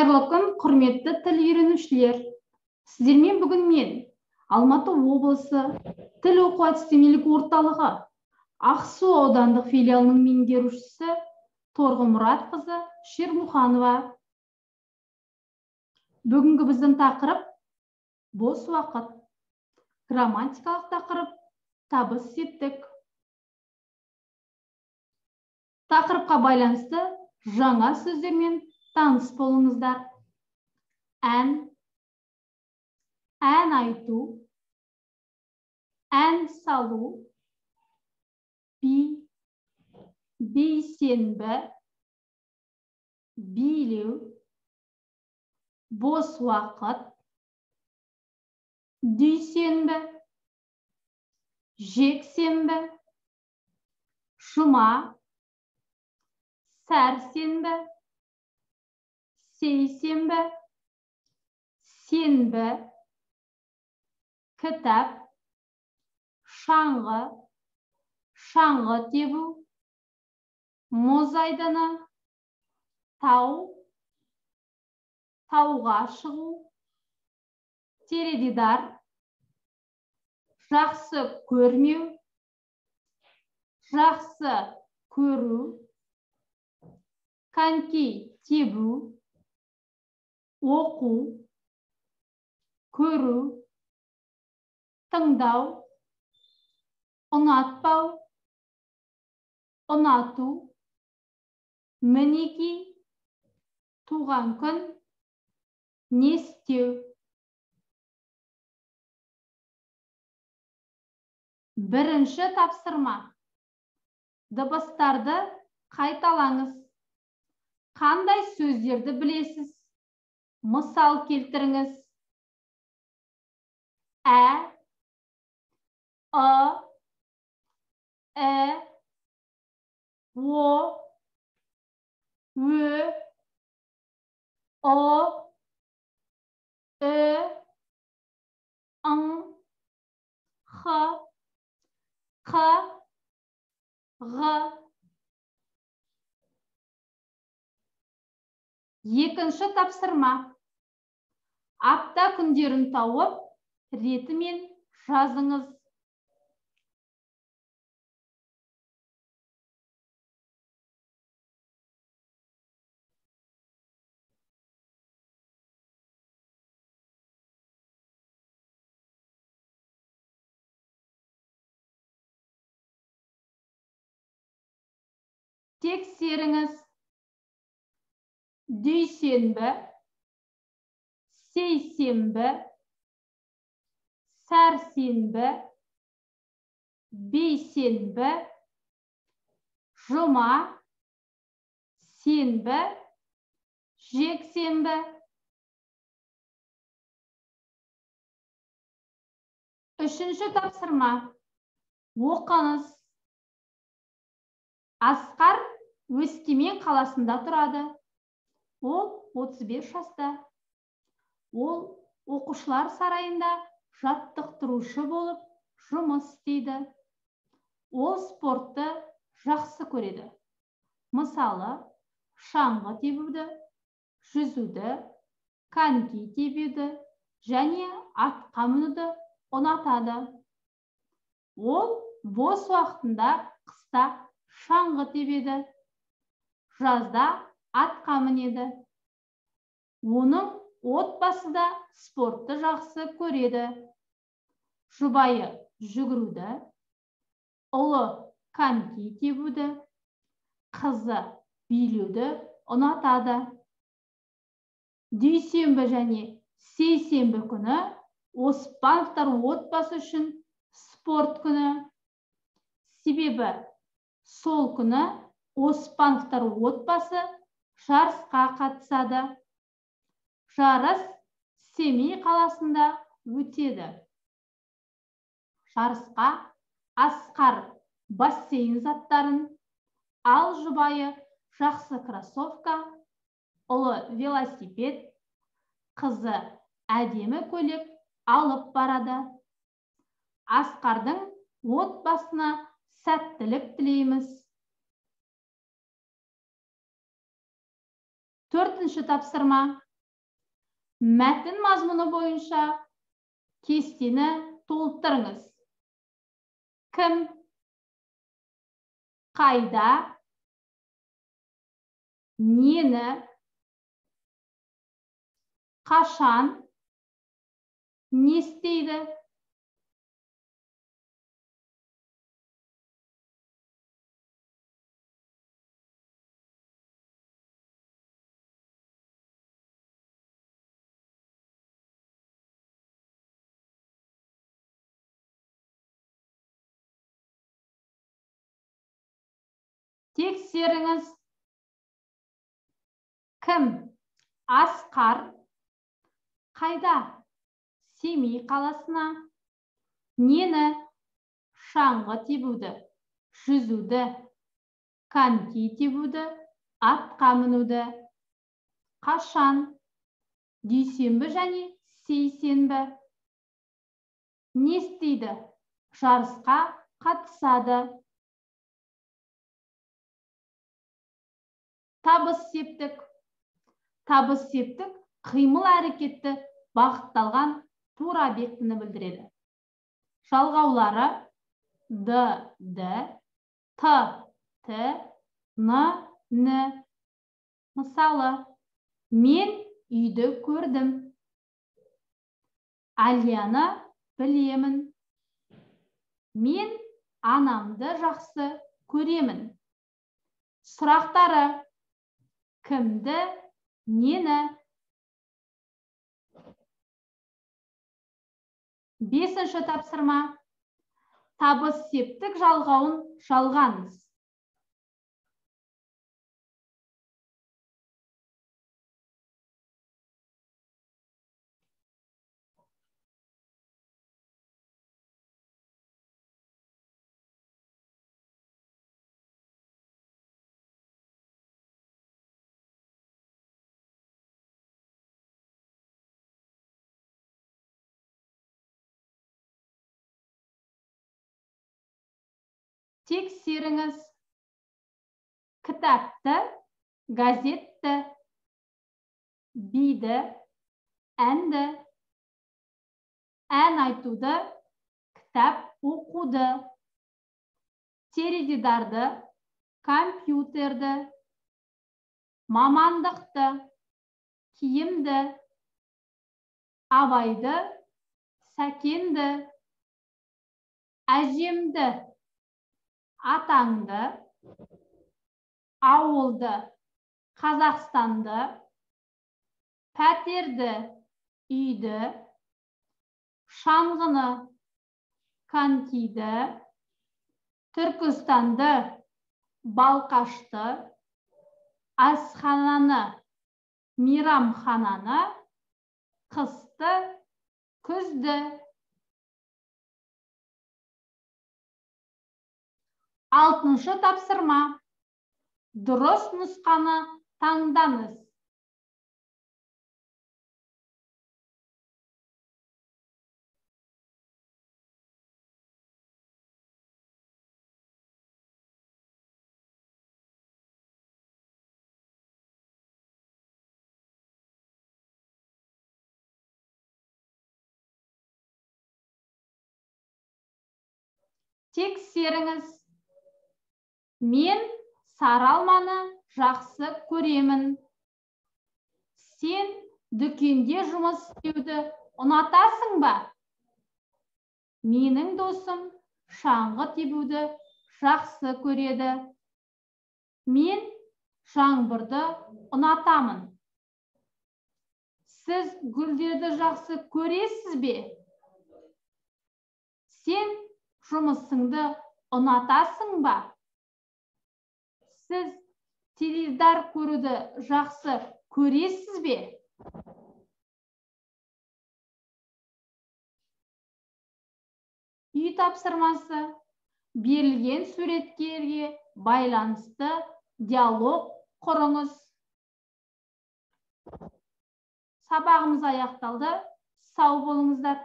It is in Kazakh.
Қайырлы күн, құрметті тіл үйренушілер. Сіздермен бүгін мен Алматы облысы тіл оқу әдістемелік орталығы Ақсу аудандық филиалының меңгерушісі Торғымұратқызы Шермуханова. Бүгінгі біздің тақырып бос уақыт. Грамматикалық тақырып табыс септік. Тақырыпқа байланысты жаңа сөздермен таныс болыңыздар. Ән айту, ән салу, бейсенбі, билеу, бос уақыт, дүйсенбі, жексенбі, жұма, сәрсенбі, сейсенбі, сенбі, кітап, шаңғы тебу, мұз айдыны, тауға шығу, теледидар, жақсы көрмеу, жақсы көру, коньки тебу, оқу, көру, тыңдау, ұнатпау, ұнату, мінеки, туған күн, не істеу. Бірінші тапсырма. Дыбыстарды қайталаңыз. Қандай сөздерді білесіз? Мысал келтіріңіз. О, о, ың, қ, ғ. Екінші тапсырма. Апта күндерін тауып, ретімен жазыңыз. Тексеріңіз. Дүйсенбі, сейсенбі, сәрсенбі, бейсенбі, жұма, сенбі, жексенбі. Үшінші тапсырма. Оқыңыз. Асқар Өскемен қаласында тұрады. Ол 35 жаста. Ол оқушылар сарайында жаттықтырушы болып жұмыс істейді. Ол спортты жақсы көреді. Мысалы, шаңғы тебуді, жүзуді, коньки тебуді және атқа мінуді ұнатады. Ол бос уақытында қыста шаңғы тебеді, жазда атқа мінеді. Оның отбасы да спортты жақсы көреді. Жұбайы жүгіруді, ұлы коньки тебуді, қызы билеуді ұнатады. Дүйсенбі және сейсенбі күні Оспановтар отбасы үшін спорт күні. Себебі сол күні Оспановтар отбасы жарысқа қатысады. Жарыс Семей қаласында өтеді. Жарысқа Асқар бассейн заттарын, ал жұбайы жақсы кроссовка, ұлы велосипед, қызы әдемі көйлек алып барады. Асқардың отбасына сәттілік тілейміз. Төртінші тапсырма. Мәтін мазмұны бойынша кестені толықтырыңыз. Кім? Қайда? Нені? Қашан? Не істейді? Тексеріңіз. Кім? Асқар. Қайда? Семей қаласына. Нені? Шаңғы тебуді, жүзуді, коньки тебуді, атқа мінуді. Қашан? Дүйсенбі және сейсенбі. Не істейді? Жарысқа қатысады. Табыс септік. Табыс септік қимыл әрекетті бағытталған тура объектіні білдіреді. Жалғаулары д, т, н. Мысалы, мен үйді көрдім. Алияны білемін. Мен анамды жақсы көремін. Сұрақтары: кімді, нені? 5-ші тапсырма. Табыс септік жалғауын жалғаңыз. Тексеріңіз. Кітапты, газетті, биді, әнді, ән айтуды, кітап оқуды, теледидарды, компьютерді, мамандықты, киімді, абайды, сәкенді, әжемді, атаңды, ауылды, Қазақстанды, пәтерді, үйді, шаңғыны, конькиді, Түркістанды, балқашты, асхананы, мейрамхананы, қысты, күзді. 6-шы тапсырма. Дұрыс нұсқаны таңдаңыз. Тексеріңіз. Мен сары алманы жақсы көремін. Сен дүкенде жұмыс істеуді ұнатасың ба? Менің досым шаңғы тебуді жақсы көреді. Мен жаңбырды ұнатамын. Сіз гүлдерді жақсы көресіз бе? Сен жұмысыңды ұнатасың ба? Сіз теледидар көруді жақсы көресіз бе? Үй тапсырмасы. Берілген суреттерге байланысты диалог құрыңыз. Сабағымыз аяқталды. Сау болыңыздар.